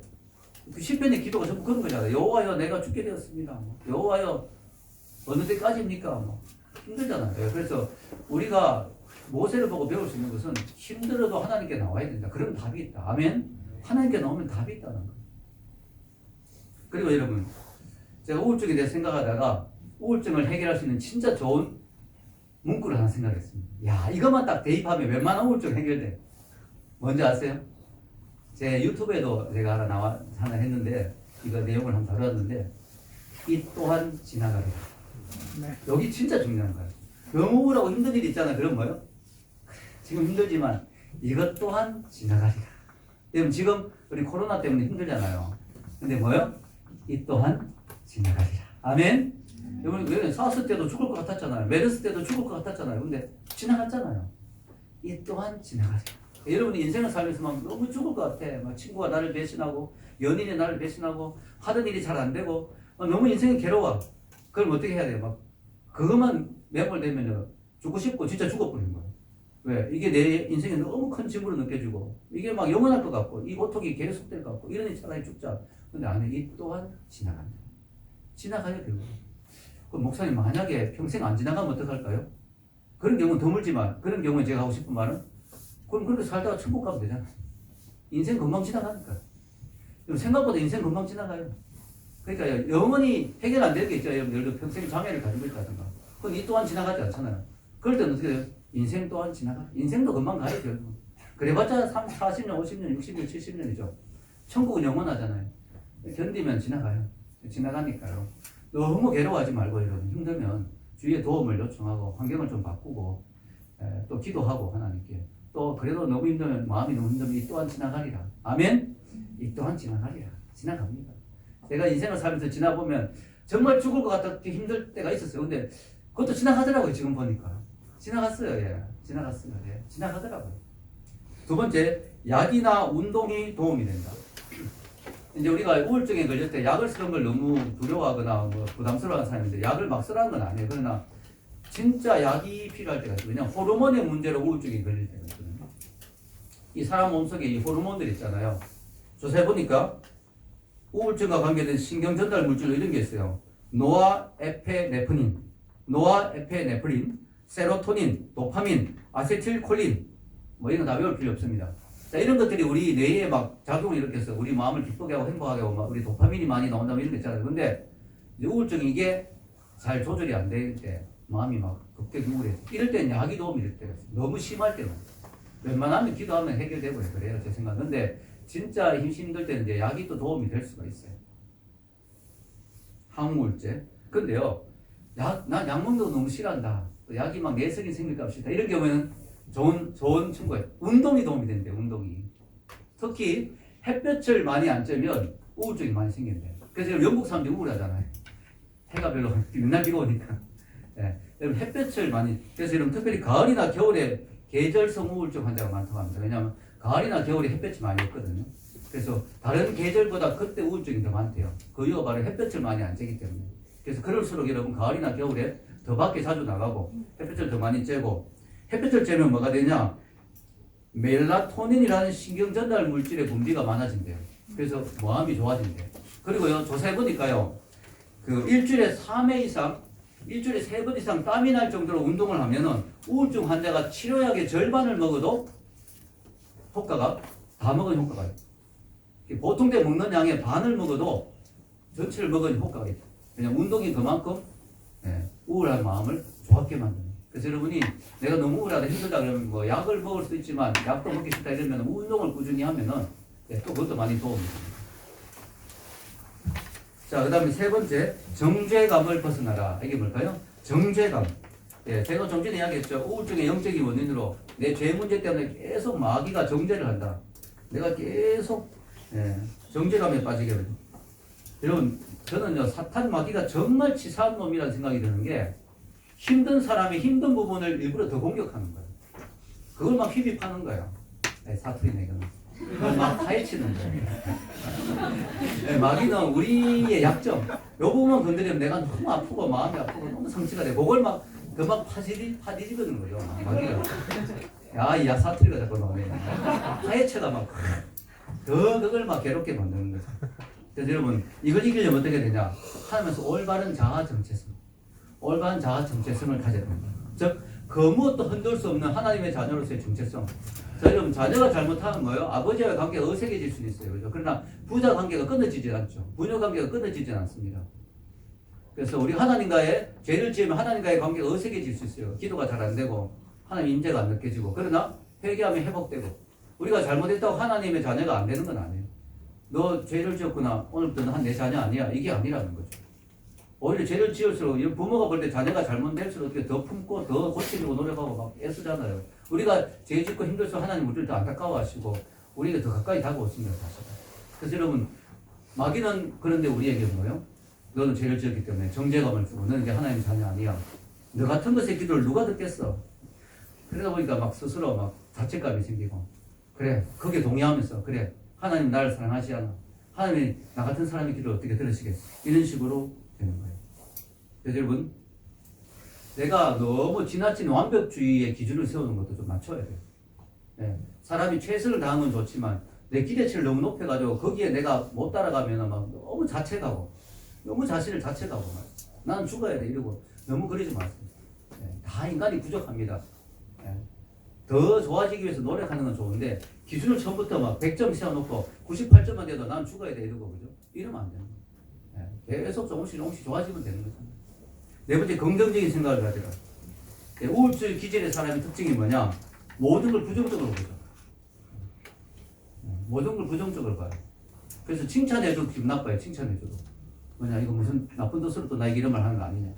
그 시편의 기도가 전부 그런 거잖아요. 여호와여 내가 죽게 되었습니다. 여호와여 어느 때까지입니까? 힘들잖아요. 그래서 우리가 모세를 보고 배울 수 있는 것은 힘들어도 하나님께 나와야 된다. 그럼 답이 있다. 아멘. 하나님께 나오면 답이 있다는 거예요. 그리고 여러분 제가 우울증에 대해 생각하다가 우울증을 해결할 수 있는 진짜 좋은 문구를 하나 생각했습니다. 야, 이것만 딱 대입하면 웬만한 우울증 해결돼. 뭔지 아세요? 제 유튜브에도 제가 하나 했는데, 이거 내용을 한번 다뤘는데, 이 또한 지나가리라. 네. 여기 진짜 중요한 거예요. 너무 우울하고 힘든 일 있잖아요. 그럼 뭐요? 지금 힘들지만 이것 또한 지나가리라. 여러분 지금 우리 코로나 때문에 힘들잖아요. 근데 뭐요? 이 또한 지나가리라. 아멘? 여러분, 왜 사스 때도 죽을 것 같았잖아요. 메르스 때도 죽을 것 같았잖아요. 근데 지나갔잖아요. 이 또한 지나가리라. 여러분이 인생을 살면서 막 너무 죽을 것 같아. 막 친구가 나를 배신하고, 연인이 나를 배신하고, 하던 일이 잘 안 되고, 너무 인생이 괴로워. 그럼 어떻게 해야 돼요? 막, 그것만 매몰되면요. 죽고 싶고, 진짜 죽어버리는 거예요. 왜? 이게 내 인생에 너무 큰 짐으로 느껴지고, 이게 막 영원할 것 같고, 이 고통이 계속될 것 같고, 이러니 차라리 죽자. 근데 안에 이 또한 지나간다. 지나가야 되고. 그럼 목사님 만약에 평생 안 지나가면 어떡할까요? 그런 경우는 드물지만 그런 경우에 제가 하고 싶은 말은 그럼 그렇게 살다가 천국 가면 되잖아요. 인생 금방 지나가니까. 생각보다 인생 금방 지나가요. 그러니까 영원히 해결 안 되는 게 있죠. 예를 들어 평생 장애를 가지고 있다든가. 그건 이 또한 지나가지 않잖아요. 그럴 때는 어떻게 돼요? 인생 또한 지나가. 인생도 금방 가야죠. 그래봤자 40년, 50년, 60년, 70년이죠. 천국은 영원하잖아요. 견디면 지나가요. 지나가니까요. 너무 괴로워하지 말고 여러분 힘들면 주위에 도움을 요청하고 환경을 좀 바꾸고 또 기도하고 하나님께 또 그래도 너무 힘들면 마음이 너무 힘들면 이 또한 지나가리라. 아멘? 이 또한 지나가리라. 지나갑니다. 제가 인생을 살면서 지나보면 정말 죽을 것 같았기 힘들 때가 있었어요. 근데 그것도 지나가더라고요. 지금 보니까. 지나갔어요. 예. 지나갔어요. 예. 지나가더라고요. 두 번째, 약이나 운동이 도움이 된다. 이제 우리가 우울증에 걸릴 때 약을 쓰는 걸 너무 두려워하거나 뭐 부담스러워하는 사람인데 약을 막 쓰라는 건 아니에요. 그러나 진짜 약이 필요할 때가 있어요. 왜냐하면 호르몬의 문제로 우울증에 걸릴 때가 있거든요. 이 사람 몸속에 이 호르몬들 있잖아요. 조사해보니까 우울증과 관계된 신경전달 물질 이런 게 있어요. 노아에페네프린, 세로토닌, 도파민, 아세틸콜린 뭐 이런 거 다 외울 필요 없습니다. 자, 이런 것들이 우리 뇌에 막 작용을 이렇게 해서 우리 마음을 기쁘게 하고 행복하게 하고 막 우리 도파민이 많이 나온다면 이런 거 있잖아요. 근데 우울증이 이게 잘 조절이 안 될 때 마음이 막 급격히 우울해져. 이럴 때는 약이 도움이 될 때가 있어요. 너무 심할 때는. 웬만하면 기도하면 해결되고 그래요. 제 생각. 근데 진짜 힘들 때는 이제 약이 또 도움이 될 수가 있어요. 항우울제. 근데요, 난 약 먹는 거 너무 싫어한다. 또 약이 막 내성이 생길까 합시다. 이런 경우에는 좋은 친구예요. 운동이 도움이 된대요. 운동이. 특히 햇볕을 많이 안 쬐면 우울증이 많이 생긴대요. 그래서 영국 사람들이 우울하잖아요. 해가 별로 맨날 비가 오니까. 예. 여러분 햇볕을 많이 그래서 여러분 특별히 가을이나 겨울에 계절성 우울증 환자가 많다고 합니다. 왜냐하면 가을이나 겨울에 햇볕이 많이 없거든요. 그래서 다른 계절보다 그때 우울증이 더 많대요. 그 이유가 바로 햇볕을 많이 안 쬐기 때문에. 그래서 그럴수록 여러분 가을이나 겨울에 더 밖에 자주 나가고 햇볕을 더 많이 쬐고 햇볕을 쬐면 뭐가 되냐? 멜라토닌이라는 신경 전달 물질의 분비가 많아진대요. 그래서 마음이 좋아진대요. 그리고요 조사해 보니까요 그 일주일에 3번 이상 땀이 날 정도로 운동을 하면은 우울증 환자가 치료약의 절반을 먹어도 효과가 다 먹은 효과가 있어요. 보통 때 먹는 양의 반을 먹어도 전체를 먹은 효과가 있어요. 왜냐면 운동이 그만큼 우울한 마음을 좋게 만드는. 그래서 여러분이 내가 너무 우울하다 힘들다 그러면 뭐 약을 먹을 수도 있지만 약도 먹기 싫다 이러면 운동을 꾸준히 하면은 또 그것도 많이 도움이 됩니다. 자, 그 다음에 세 번째, 정죄감을 벗어나라. 이게 뭘까요? 정죄감. 제가 좀 전에 이야기했죠. 우울증의 영적인 원인으로 내 죄 문제 때문에 계속 마귀가 정죄를 한다. 내가 계속 정죄감에 빠지게 됩니다. 여러분, 저는요, 사탄 마귀가 정말 치사한 놈이라는 생각이 드는 게 힘든 사람의 힘든 부분을 일부러 더 공격하는 거예요. 그걸 막 휘비파는 거예요. 사투리네, 이거는. 그걸 막 파헤치는 거예요. 마귀는 우리의 약점, 요 부분만 건드리면 내가 너무 아프고 마음이 아프고 너무 상처가 돼. 그걸 막 파뒤집어는 거죠. 마귀가. 야, 이 사투리가 자꾸 나오네. 파헤쳐가 막 더 그걸 막 괴롭게 만드는 거죠. 그래서 여러분, 이걸 이기려면 어떻게 되냐? 하면서 올바른 자아 정체성. 올바른 자아 정체성을 가져야 됩니다. 즉, 그 무엇도 흔들 수 없는 하나님의 자녀로서의 정체성. 자, 여러분, 자녀가 잘못하면 뭐예요? 아버지와의 관계가 어색해질 수는 있어요. 그죠? 그러나 부자 관계가 끊어지지 않죠. 부녀 관계가 끊어지지 않습니다. 그래서 우리 하나님과의 죄를 지으면 하나님과의 관계가 어색해질 수 있어요. 기도가 잘 안 되고 하나님 임재가 안 느껴지고. 그러나 회개하면 회복되고. 우리가 잘못했다고 하나님의 자녀가 안 되는 건 아니에요. 너 죄를 지었구나. 오늘부터 넌 내 자녀 아니야. 이게 아니라는 거죠. 오히려 죄를 지을수록 부모가 볼 때 자녀가 잘못될수록 어떻게 더 품고 더 고치려고 노력하고 막 애쓰잖아요. 우리가 죄 짓고 힘들수록 하나님 우리를 더 안타까워하시고 우리가 더 가까이 다가오십니다. 사실. 그래서 여러분 마귀는 그런데 우리에게 뭐예요? 너는 죄를 지었기 때문에 정죄감을 주고 너는 이제 하나님 자녀 아니야. 너 같은 것의 기도를 누가 듣겠어? 그러다 보니까 막 스스로 막 자책감이 생기고 그래 거기에 동의하면서 그래 하나님 나를 사랑하지 않아. 하나님이 나 같은 사람의 기도를 어떻게 들으시겠어? 이런 식으로 되는 거예요. 그래서 여러분 내가 너무 지나친 완벽주의의 기준을 세우는 것도 좀 맞춰야 돼요. 사람이 최선을 다하는 건 좋지만 내 기대치를 너무 높여가지고 거기에 내가 못 따라가면 막 너무 자책하고 너무 자신을 자책하고 나는 죽어야 돼 이러고 너무 그러지 마세요. 다 인간이 부족합니다. 더 좋아지기 위해서 노력하는 건 좋은데 기준을 처음부터 막 100점 세워놓고 98점만 돼도 난 죽어야 돼 이러고 그죠? 이러면 안 되는 거예요. 계속 조금씩 좋아지면 되는 거잖아요. 네 번째 긍정적인 생각을 가져라. 우울증 기질의 사람의 특징이 뭐냐? 모든 걸 부정적으로 보죠. 모든 걸 부정적으로 봐요. 그래서 칭찬해도 기분 나빠요. 칭찬해줘도. 뭐냐 이거 무슨 나쁜 뜻으로 또 나에게 이런 말 하는 거 아니냐.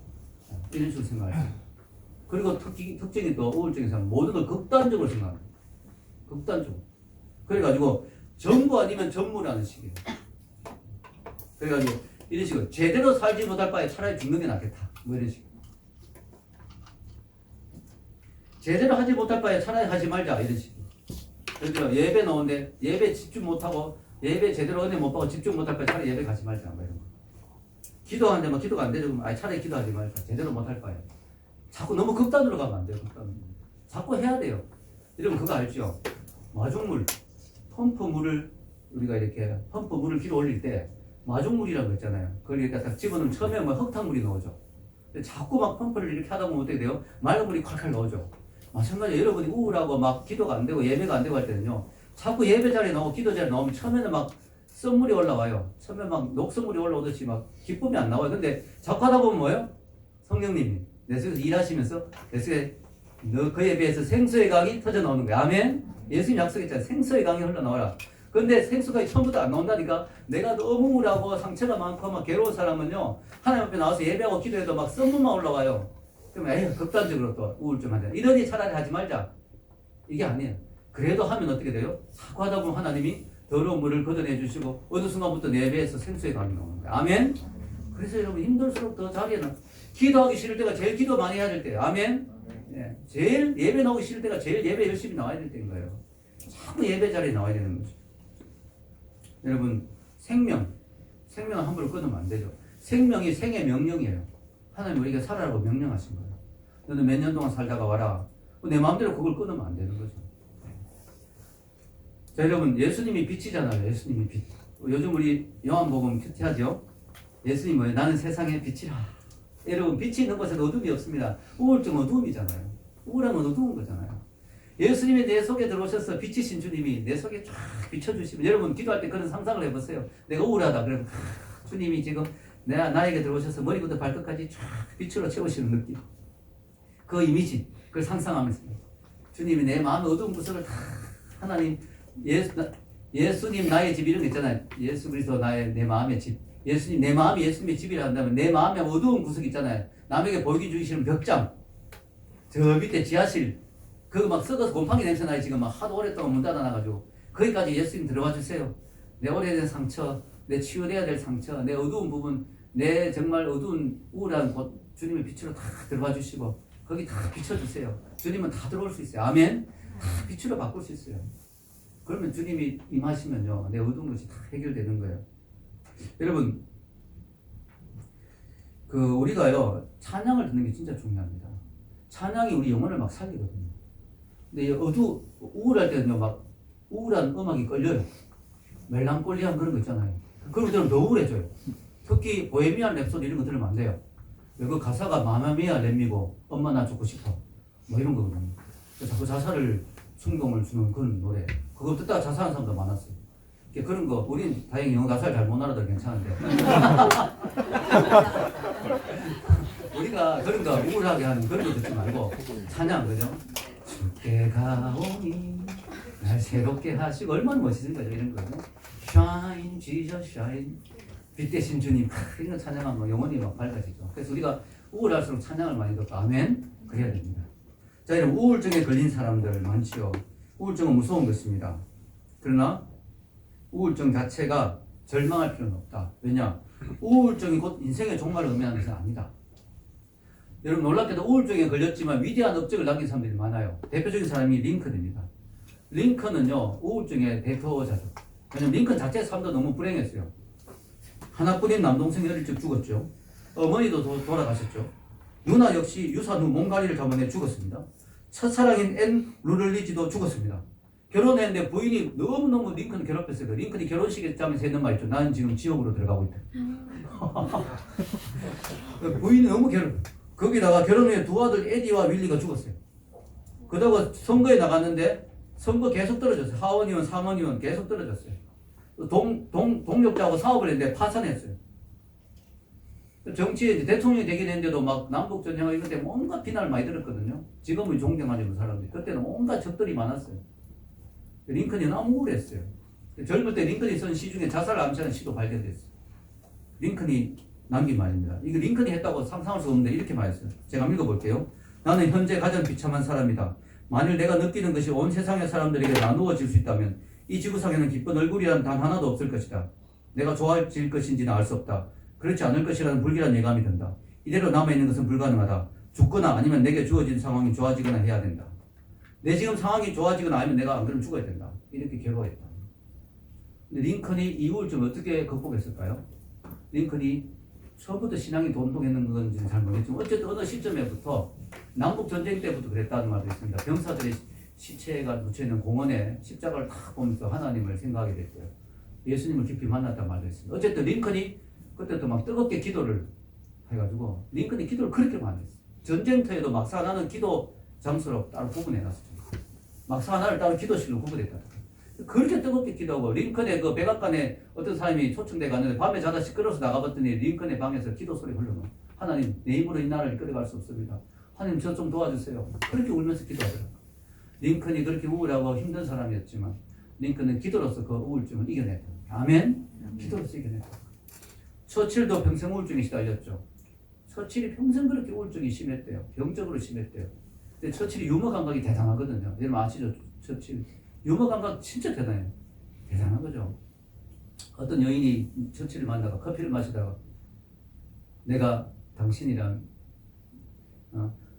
이런 식으로 생각해요. 그리고 특징이 또 우울증의 사람은 모든 걸 극단적으로 생각합니다. 극단적으로. 그래가지고 전부 아니면 전무라는 식이에요. 그래가지고 이런 식으로 제대로 살지 못할 바에 차라리 죽는 게 낫겠다. 뭐 이런 식으로. 제대로 하지 못할 바에 차라리 하지 말자. 이런 식으로. 예를 들어 예배 나오는데 예배 집중 못하고 예배 제대로 은혜 못 받고 집중 못할 바에 차라리 예배 가지 말자. 뭐 이런 거. 기도하는데 막 기도가 안 되죠. 그럼 차라리 기도하지 말자. 제대로 못할 바에. 자꾸 너무 극단으로 가면 안 돼요. 극단으로. 자꾸 해야 돼요. 이러면 그거 알죠? 마중물, 펌프물을 우리가 이렇게 펌프물을 길어 올릴 때 마중물이라고 했잖아요. 그걸 이렇게 딱 집어넣으면 처음에 뭐 흙탕물이 나오죠. 근데 자꾸 막 펌프를 이렇게 하다 보면 어떻게 돼요? 맑은 물이 콸콸 나오죠. 마찬가지로 여러분이 우울하고 막 기도가 안 되고 예배가 안 되고 할 때는요. 자꾸 예배 자리에 나오고 기도 자리에 나오면 처음에는 막 썬물이 올라와요. 처음에 막 녹성물이 올라오듯이 막 기쁨이 안 나와요. 근데 자꾸 하다 보면 뭐예요? 성령님이 내 속에서 일하시면서 내 속에 너 그에 비해서 생수의 강이 터져 나오는 거야. 아멘. 예수님 약속했잖아요. 생수의 강이 흘러나와라. 근데 생수가 처음부터 안 나온다니까. 내가 너무 우울하고 상처가 많고 막 괴로운 사람은요 하나님 앞에 나와서 예배하고 기도해도 막 썬물만 올라와요. 그러면 에이, 극단적으로 또 우울증 환자. 이러니 차라리 하지 말자. 이게 아니에요. 그래도 하면 어떻게 돼요? 사과하다 보면 하나님이 더러운 물을 걷어내 주시고 어느 순간부터 내 배에서 생수의 강이 나오는 거예요. 아멘? 그래서 여러분 힘들수록 더 자리에는 기도하기 싫을 때가 제일 기도 많이 해야 될 때예요. 아멘? 예, 제일 예배 나오기 싫을 때가 제일 예배 열심히 나와야 될 때인 거예요. 자꾸 예배 자리에 나와야 되는 거죠. 여러분 생명은 함부로 끊으면 안 되죠. 생명이 생의 명령이에요. 하나님 우리가 살아라고 명령하신 거예요. 너는 몇 년 동안 살다가 와라. 내 마음대로 그걸 끊으면 안 되는 거죠. 자, 여러분 예수님이 빛이잖아요. 예수님이 빛. 요즘 우리 요한복음 큐티하죠. 예수님이 뭐예요? 나는 세상의 빛이라. 여러분 빛이 있는 곳에는 어둠이 없습니다. 우울증은 어둠이잖아요. 우울함은 어두운 거잖아요. 예수님이 내 속에 들어오셔서 빛이신 주님이 내 속에 쫙 비춰주시면 여러분 기도할 때 그런 상상을 해보세요. 내가 우울하다 그러면 주님이 지금 나에게 들어오셔서 머리부터 발끝까지 쫙 빛으로 채우시는 느낌. 그 이미지 그걸 상상하면서 주님이 내 마음의 어두운 구석을 다 하나님 예수님 나의 집 이런 거 있잖아요. 예수 그리스도 내 마음의 집. 예수님 내 마음이 예수님의 집이라 한다면 내 마음의 어두운 구석 있잖아요. 남에게 보이기 주시는 벽장. 저 밑에 지하실. 그거 막 썩어서 곰팡이 냄새 나요. 지금 막 하도 오랫동안 문 닫아놔가지고 거기까지 예수님 들어와 주세요. 내 오래된 상처, 내 치유돼야 될 상처, 내 어두운 부분, 내 정말 어두운 우울한 곳 주님의 빛으로 다 들어와 주시고 거기 다 비춰주세요. 주님은 다 들어올 수 있어요. 아멘. 다 빛으로 바꿀 수 있어요. 그러면 주님이 임하시면요 내 어두운 것이 다 해결되는 거예요. 여러분 우리가요 찬양을 듣는 게 진짜 중요합니다. 찬양이 우리 영혼을 막 살리거든요. 근데 우울할 때는요 막 우울한 음악이 끌려요. 멜랑콜리한 그런 거 있잖아요. 그런 거 들으면 더 우울해져요. 특히 보헤미안 랩소디 이런 거 들으면 안 돼요. 그 가사가 마마미아 랩미고 엄마 나 죽고 싶어 뭐 이런 거거든요. 자꾸 자살을 충동을 주는 그런 노래. 그거 듣다가 자살한 사람도 많았어요. 그런 거 우린 다행히 영어 가사를 잘 못 알아도 괜찮은데 우리가 그런 거 우울하게 하는 그런 거 듣지 말고 찬양 그죠? 주께가 오니 날 새롭게 하시고 얼마나 멋있는 거죠 이런 거죠. Shine Jesus shine 빛 대신 주님 이런 거 찬양하면 영혼이 막 밝아지죠. 그래서 우리가 우울할수록 찬양을 많이 듣고 아멘 그래야 됩니다. 자 여러분 우울증에 걸린 사람들 많지요. 우울증은 무서운 것입니다. 그러나 우울증 자체가 절망할 필요는 없다. 왜냐? 우울증이 곧 인생의 종말을 의미하는 것은 아니다. 여러분 놀랍게도 우울증에 걸렸지만 위대한 업적을 남긴 사람들이 많아요. 대표적인 사람이 링컨입니다. 링컨은요 우울증의 대표자죠. 왜냐면 링컨 자체 삶도 너무 불행했어요. 하나뿐인 남동생이 어릴 적 죽었죠. 어머니도 돌아가셨죠. 누나 역시 유산 후 몸가리를 잡아내 죽었습니다. 첫사랑인 앤 루럴리지도 죽었습니다. 결혼했는데 부인이 너무너무 링컨을 괴롭혔어요. 링컨이 결혼식에 짜면서 했는 말 있죠. 나는 지금 지옥으로 들어가고 있다. 부인이 너무 거기다가 결혼 후에 두 아들 에디와 윌리가 죽었어요. 그러다가 선거에 나갔는데 선거 계속 떨어졌어요. 하원의원, 상원의원 계속 떨어졌어요. 동력자하고 사업을 했는데 파산했어요. 정치에 대통령이 되긴 했는데도 막 남북전쟁 이런 데 온갖 비난을 많이 들었거든요. 지금은 존경하는 사람들이. 그때는 온갖 적들이 많았어요. 링컨이 너무 우울했어요. 젊을 때 링컨이 쓴 시 중에 자살을 암시하는 시도 발견됐어요. 링컨이 남긴 말입니다. 이거 링컨이 했다고 상상할 수 없는데 이렇게 말했어요. 제가 한번 읽어볼게요. 나는 현재 가장 비참한 사람이다. 만일 내가 느끼는 것이 온 세상의 사람들에게 나누어질 수 있다면 이 지구상에는 기쁜 얼굴이란 단 하나도 없을 것이다. 내가 좋아질 것인지는 알 수 없다. 그렇지 않을 것이라는 불길한 예감이 든다. 이대로 남아있는 것은 불가능하다. 죽거나 아니면 내게 주어진 상황이 좋아지거나 해야 된다. 내 지금 상황이 좋아지거나 아니면 내가 안 그러면 죽어야 된다. 이렇게 괴로워했다. 근데 링컨이 이 우울증을 어떻게 극복했을까요? 링컨이 처음부터 신앙이 돈독했는 건지는 잘 모르겠지만 어쨌든 어느 시점에부터 남북전쟁 때부터 그랬다는 말도 있습니다. 병사들의 시체가 묻혀있는 공원에 십자가를 탁 보면서 하나님을 생각하게 됐고요. 예수님을 깊이 만났다는 말도 있습니다. 어쨌든 링컨이 그때도 막 뜨겁게 기도를 해가지고 링컨이 기도를 그렇게 많이 했어요. 전쟁터에도 막사 하나는 기도 장소로 따로 구분해놨어요. 막사 하나를 따로 기도실로 구분했다. 그렇게 뜨겁게 기도하고 링컨의 그 백악관에 어떤 사람이 초청돼 갔는데 밤에 자다 시끄러워서 나가봤더니 링컨의 방에서 기도 소리 흘러나와. 하나님 내 힘으로 이 나라를 이끌어갈 수 없습니다. 하나님 저 좀 도와주세요. 그렇게 울면서 기도하더라고요. 링컨이 그렇게 우울하고 힘든 사람이었지만 링컨은 기도로서 그 우울증을 이겨냈다. 아멘? 기도로서 이겨냈다. 처칠도 평생 우울증에 시달렸죠. 처칠이 평생 그렇게 우울증이 심했대요. 병적으로 심했대요. 근데 처칠이 유머 감각이 대단하거든요. 여러분 아시죠? 처칠. 유머 감각 진짜 대단해요. 대단한 거죠. 어떤 여인이 처칠을 만나가 커피를 마시다가 내가 당신이랑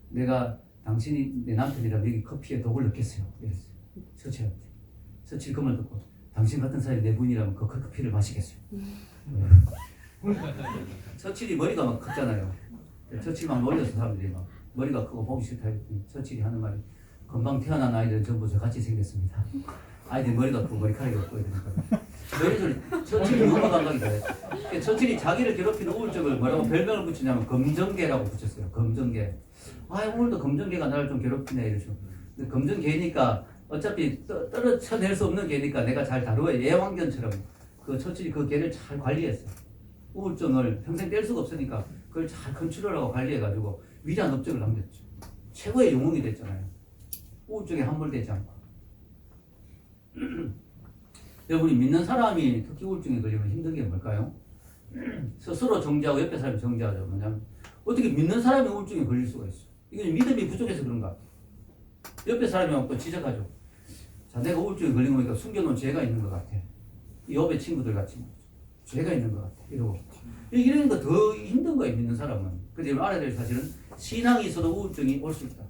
내가 당신이 내 남편이랑 여기 커피에 독을 넣겠어요. 이랬어요. 처칠한테. 처칠이 그 말 듣고 당신 같은 사람이 내 분이라면 그 커피를 마시겠어요. 처칠이 머리가 막 컸잖아요. 처칠이 막 놀려서 사람들이 막 머리가 크고 보기 싫다 했더니 처칠이 하는 말이 금방 태어난 아이들은 전부 저같이 생겼습니다. 아이들 머리가 크고 머리카락이 없고 이러니까 너희들 처칠이 유머 감각이 그래. 처칠이 자기를 괴롭히는 우울증을 뭐라고 별명을 붙이냐면 검정개라고 붙였어요. 검정개. 아 오늘도 검정개가 나를 좀 괴롭히네 이러죠. 검정개니까 어차피 떨어쳐낼 수 없는 개니까 내가 잘 다루어 애완견처럼 그 처칠이 그 개를 잘 관리했어요. 우울증을 평생 뗄 수가 없으니까 그걸 잘 컨트롤하고 관리해가지고 위대한 업적을 남겼죠. 최고의 영웅이 됐잖아요. 우울증에 함몰되지 않고. 여러분이 믿는 사람이 특히 우울증에 걸리면 힘든 게 뭘까요? 스스로 정지하고 옆에 사람이 정지하죠. 뭐냐면 어떻게 믿는 사람이 우울증에 걸릴 수가 있어. 이건 믿음이 부족해서 그런 것 같아요. 옆에 사람이 없고 지적하죠. 자, 내가 우울증에 걸린 거니까 숨겨놓은 죄가 있는 것 같아. 이 옆에 친구들 같이 죄가 있는 것 같아. 이러고. 이러니까 더 힘든 거예요, 믿는 사람은. 근데 알아야 될 사실은 신앙이 있어도 우울증이 올 수 있다.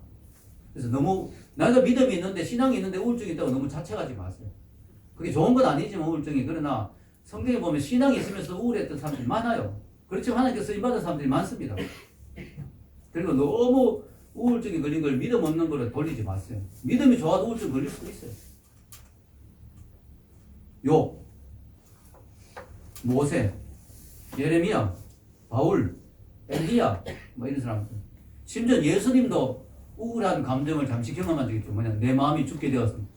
그래서 너무 내가 믿음이 있는데 신앙이 있는데 우울증이 있다고 너무 자책하지 마세요. 그게 좋은 건 아니지만 우울증이. 그러나 성경에 보면 신앙이 있으면서 우울했던 사람들이 많아요. 그렇지만 하나님께서 쓰임받은 사람들이 많습니다. 그리고 너무 우울증이 걸린 걸 믿음 없는 걸로 돌리지 마세요. 믿음이 좋아도 우울증 걸릴 수도 있어요. 욥, 모세, 예레미야, 바울, 엘리야 뭐 이런 사람들. 심지어 예수님도 우울한 감정을 잠시 경험한 적이 있죠. 뭐냐, 내 마음이 죽게 되었습니다.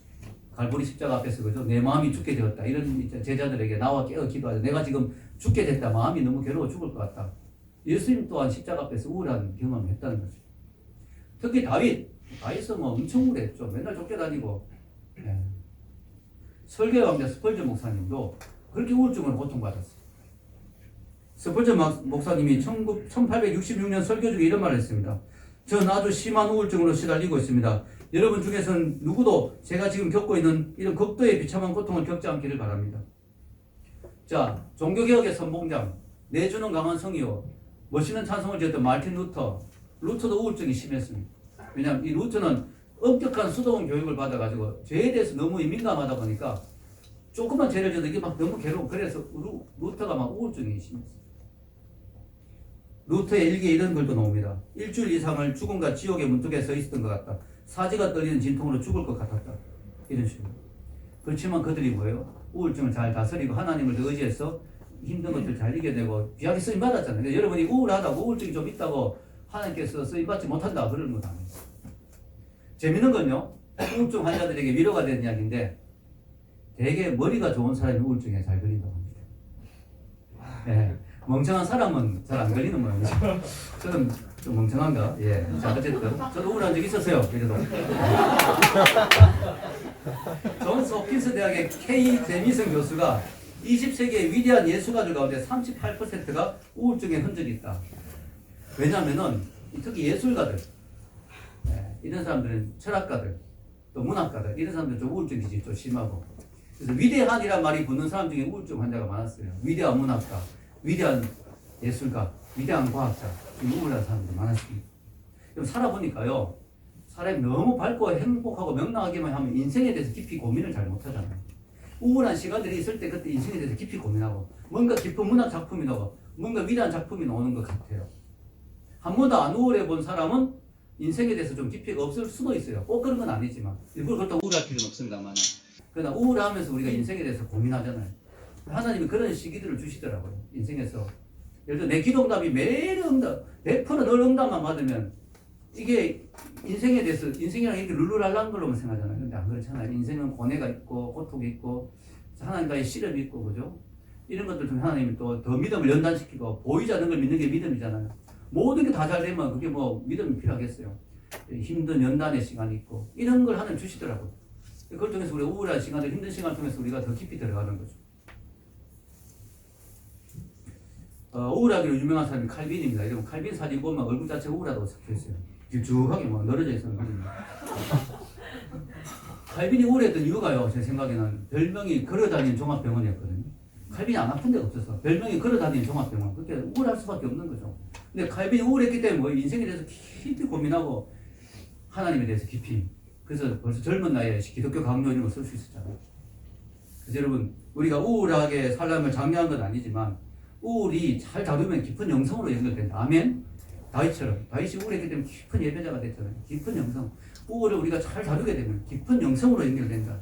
갈보리 십자가 앞에서 그죠? 내 마음이 죽게 되었다. 이런 제자들에게 나와 깨어 기도하자. 내가 지금 죽게 됐다. 마음이 너무 괴로워 죽을 것 같다. 예수님 또한 십자가 앞에서 우울한 경험을 했다는 거죠. 특히 다윗은 뭐 엄청 우울했죠. 맨날 쫓겨다니고. 네. 설교의 왕자 스펄전 목사님도 그렇게 우울증으로 고통받았어요. 스펄전 목사님이 1866년 설교 중에 이런 말을 했습니다. 전 아주 심한 우울증으로 시달리고 있습니다. 여러분 중에서는 누구도 제가 지금 겪고 있는 이런 극도의 비참한 고통을 겪지 않기를 바랍니다. 자, 종교개혁의 선봉장, 내주는 강한 성이요, 멋있는 찬송을 지었던 마르틴 루터도 우울증이 심했습니다. 왜냐하면 이 루터는 엄격한 수도원 교육을 받아가지고 죄에 대해서 너무 민감하다 보니까 조금만 죄를 져도 이게 막 너무 괴로워. 그래서 루터가 막 우울증이 심했어요. 루터의 일기에 이런 글도 나옵니다. 일주일 이상을 죽음과 지옥의 문턱에 서 있었던 것 같다. 사지가 떨리는 진통으로 죽을 것 같았다. 이런 식으로. 그렇지만 그들이 뭐예요? 우울증을 잘 다스리고 하나님을 의지해서 힘든 것들 잘 이겨내고 귀하게 쓰임받았잖아요. 그러니까 여러분이 우울하다고 우울증이 좀 있다고 하나님께서 쓰임받지 못한다 그러는 건 아니에요. 재밌는 건요, 우울증 환자들에게 위로가 되는 이야기인데 되게 머리가 좋은 사람이 우울증에 잘 걸린다고 합니다. 네. 멍청한 사람은 잘 안 걸리는 모양이죠. 저는 좀 멍청한가? 예. 자, 어쨌든 저도 우울한 적이 있었어요. 그래도. 존스 홉킨스 대학의 K. 제미슨 교수가 20세기의 위대한 예술가들 가운데 38%가 우울증의 흔적이 있다. 왜냐하면은 특히 예술가들, 이런 사람들은 철학가들, 또 문학가들, 이런 사람들은 좀 우울증 기질이 좀 심하고. 그래서 위대한이란 말이 붙는 사람 중에 우울증 환자가 많았어요. 위대한 문학가, 위대한 예술가, 위대한 과학자, 우울한 사람들이 많았습니다. 그럼 살아보니까요, 사람이 너무 밝고 행복하고 명랑하게만 하면 인생에 대해서 깊이 고민을 잘 못하잖아요. 우울한 시간들이 있을 때 그때 인생에 대해서 깊이 고민하고 뭔가 깊은 문학 작품이 나오고 뭔가 위대한 작품이 나오는 것 같아요. 한 번도 안 우울해 본 사람은 인생에 대해서 좀 깊이가 없을 수도 있어요. 꼭 그런 건 아니지만 일부러 그렇다고 우울할 필요는 없습니다만, 그러나 우울하면서 우리가 인생에 대해서 고민하잖아요. 하나님이 그런 시기들을 주시더라고요. 인생에서. 예를 들어 내 기도응답이 매일 100% 늘 응답만 받으면 이게 인생에 대해서, 인생이랑 이렇게 룰루랄라한 걸로만 생각하잖아요. 근데 안 그렇잖아요. 인생은 고뇌가 있고 고통이 있고 하나님과의 시련이 있고, 그죠? 이런 것들 중에 하나님이 또 더 믿음을 연단시키고 보이지 않는 걸 믿는 게 믿음이잖아요. 모든 게 다 잘 되면 그게 뭐 믿음이 필요하겠어요. 힘든 연단의 시간이 있고 이런 걸 하나님 주시더라고요. 그걸 통해서 우리가 우울한 시간들, 힘든 시간을 통해서 우리가 더 깊이 들어가는 거죠. 우울하기로 유명한 사람이 칼빈입니다. 여러분 칼빈 사진 보면 얼굴 자체가 우울하다고 적혀 있어요. 길쭉하게 막 늘어져 있어요. 칼빈이 우울했던 이유가요. 제 생각에는 별명이 걸어다니는 종합병원이었거든요. 칼빈이 안 아픈 데가 없어서 별명이 걸어다니는 종합병원. 그렇게 우울할 수밖에 없는 거죠. 근데 칼빈이 우울했기 때문에 뭐 인생에 대해서 깊이 고민하고 하나님에 대해서 깊이, 그래서 벌써 젊은 나이에 기독교 강요 이런 거 쓸 수 있었잖아요. 그래서 여러분 우리가 우울하게 살려면 장려한 건 아니지만 우울이 잘 다루면 깊은 영성으로 연결된다. 아멘. 다윗이 우울했기 때문에 깊은 예배자가 됐잖아요. 깊은 영성. 우울을 우리가 잘 다루게 되면 깊은 영성으로 연결된다.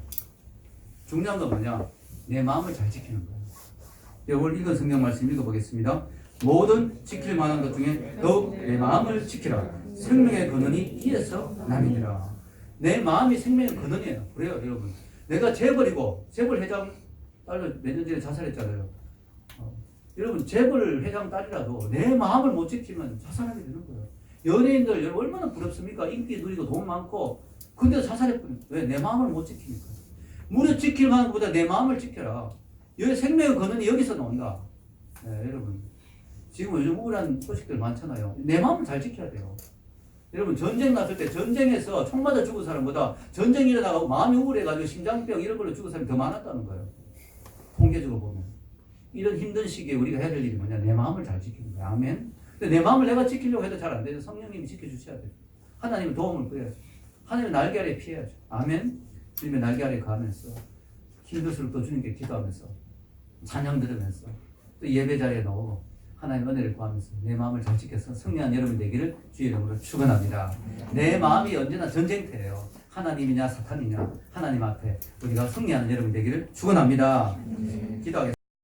중요한 건 뭐냐? 내 마음을 잘 지키는 거예요. 오늘 읽은 성경 말씀 읽어보겠습니다. 모든 지킬 만한 것 중에 더욱 내 마음을 지키라. 생명의 근원이 이에서 남이니라. 내 마음이 생명의 근원이에요. 그래요, 여러분. 내가 재벌 회장 딸로 몇 년 전에 자살했잖아요. 여러분, 재벌 회장 딸이라도 내 마음을 못 지키면 자살하게 되는 거예요. 연예인들 여러분 얼마나 부럽습니까? 인기 누리고 돈 많고. 근데 자살했거든요. 왜? 내 마음을 못 지키니까. 무릇 지킬 만한 것보다 내 마음을 지켜라. 여기 생명의 근원이 여기서 나온다. 네, 여러분. 지금 요즘 우울한 소식들 많잖아요. 내 마음을 잘 지켜야 돼요. 여러분 전쟁 났을 때 전쟁에서 총 맞아 죽은 사람보다 전쟁 일어나고 마음이 우울해가지고 심장병 이런 걸로 죽은 사람이 더 많았다는 거예요. 통계적으로 보면. 이런 힘든 시기에 우리가 해야 될 일이 뭐냐? 내 마음을 잘 지키는 거야. 아멘. 근데 내 마음을 내가 지키려고 해도 잘 안 되죠. 성령님이 지켜주셔야 돼요. 하나님의 도움을 구해야죠. 하나님의 날개 아래 피해야죠. 아멘. 주님의 날개 아래 가면서 힘들수록 또 주님께 기도하면서 찬양 들으면서 또 예배 자리에 나오고 하나님 은혜를 구하면서 내 마음을 잘 지켜서 승리한 여러분 되기를 주의 이름으로 축원합니다. 내 마음이 언제나 전쟁터예요. 하나님이냐 사탄이냐 하나님 앞에 우리가 승리하는 여러분 되기를 축원합니다. 기도하겠습니다.